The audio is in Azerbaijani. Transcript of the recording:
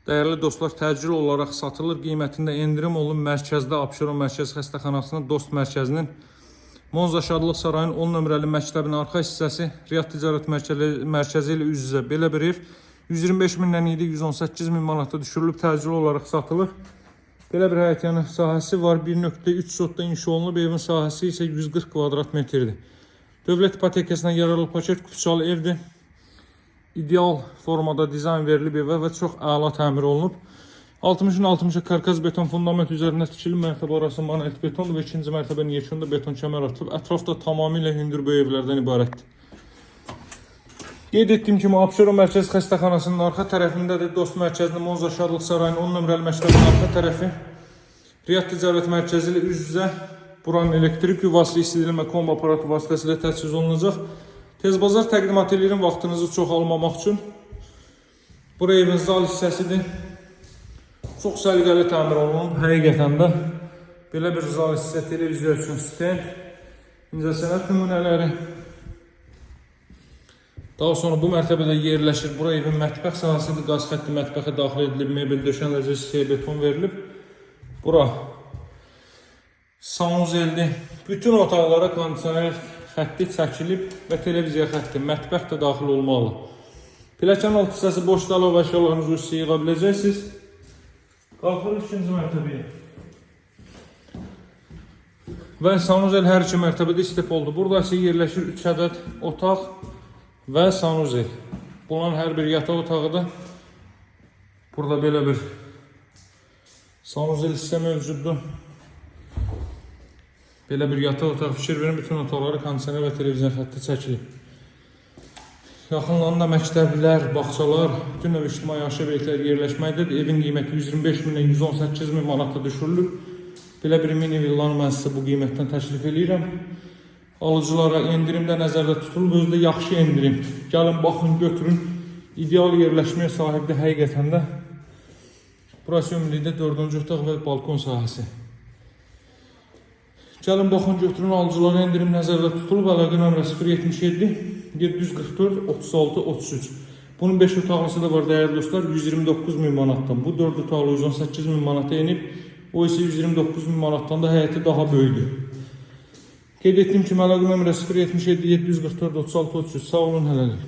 Değerli dostlar, təcil olaraq satılır. Qiymətində endirim olun. Mərkəzdə Abşeron Mərkəz Xəstəxanasının Dost Mərkəzinin Monza Şadlıq Sarayının 10 nömrəli məktəbinin arxa hissəsi Riyad Ticarət Mərkəzi ilə üz-üzə belə bir ev 125 mindən idi, 118 min manata düşürülüb, təcil olaraq satılır. Belə bir həyətyanı sahəsi var. 1.3 sotda inşa olunub. Evin sahəsi isə 140 kvadrat metrdir. Dövlət ipotekasına yararlı paket kupçalı evdir. İdeal formada dizayn verilib evə və çox əla təmir olunub. 60'ın 60'a karkaz beton fundament üzərində tikilib, mərtəbə arası monolit betondur və ikinci mərtəbənin yekunda beton kəmər atılıb. Ətrafda tamamilə hündür böyük evlərdən ibarətdir. Qeyd etdiyim kimi Abşeron Mərkəz Xəstəxanasının arxa tərəfindədir. Dost Mərkəzinin Monza Şadlıq Sarayının 10 nömrəli məktəbinin arxa tərəfi. Riyad Ticarət Mərkəzi ilə üz-üzə. Buranın elektrik yuvası, isidilmə kombo aparatı vasitəsilə təchiz olunacaq. Tezbazar təqdimat edilir vaxtınızı çox almamaq üçün. Bura evin zal hissəsidir. Çox səliqəli təmir olunub. Həqiqətən də belə bir zal hissə, televiziya üçün stend, incəsənət nümunələri. Daha sonra bu mərtəbədə yerləşir. Bura evin mətbəx sahəsidir. Qaz xətti mətbəxə daxil edilib, mebel döşənəcək, beton verilib. Bura sanuzeldir. Bütün otaqlara kondisioner xətti çəkilib və televiziya xətti, mətbəx də daxil olmalı. Pilləkən alt hissəsi boş dala və əşyalarınızı üstə yığa biləcəksiniz. Qalxırıq ikinci mərtəbəyə. Və sanuzel hər iki mərtəbədə istep oldu. Burada isə yerləşir 3 ədəd otaq və sanuzel. Bunların hər bir yataq otağıdır. Burada belə bir sanuzel hissə mövcuddur. Belə bir yataq otaq fikir verin, bütün otaqları kondisioner və televizyon xətti çəkilib. Yaxınlarında məktəblər, bağçalar, bütün növ ictimai yaşayış obyektləri yerləşməkdədir. Evin qiyməti 125 mindən 118 min manata düşürülür. Belə bir mini villanı mən sizə bu qiymətdən təklif edirəm. Alıcılara endirimdə nəzərdə tutulub, özü də yaxşı endirim. Gəlin, baxın, götürün. İdeal yerləşməyə sahibdir həqiqətən də. Burası ümumilikdə 4-cü otaq və balkon sahəsi. Gəlin, baxın, götürün, alıcılara endirim nəzərdə tutulub. Əlaqə nömrə 077 744 36 33. Bunun 5 otaqlısı da var değerli dostlar, 129 min manatdan. Bu 4 otaqlı 118 min manata enib, o ise 129 min manatdan da həyəti daha böyüdür. Qeyd etdiyim kimi əlaqə nömrə 077 744 36 33. Sağ olun, hələlik.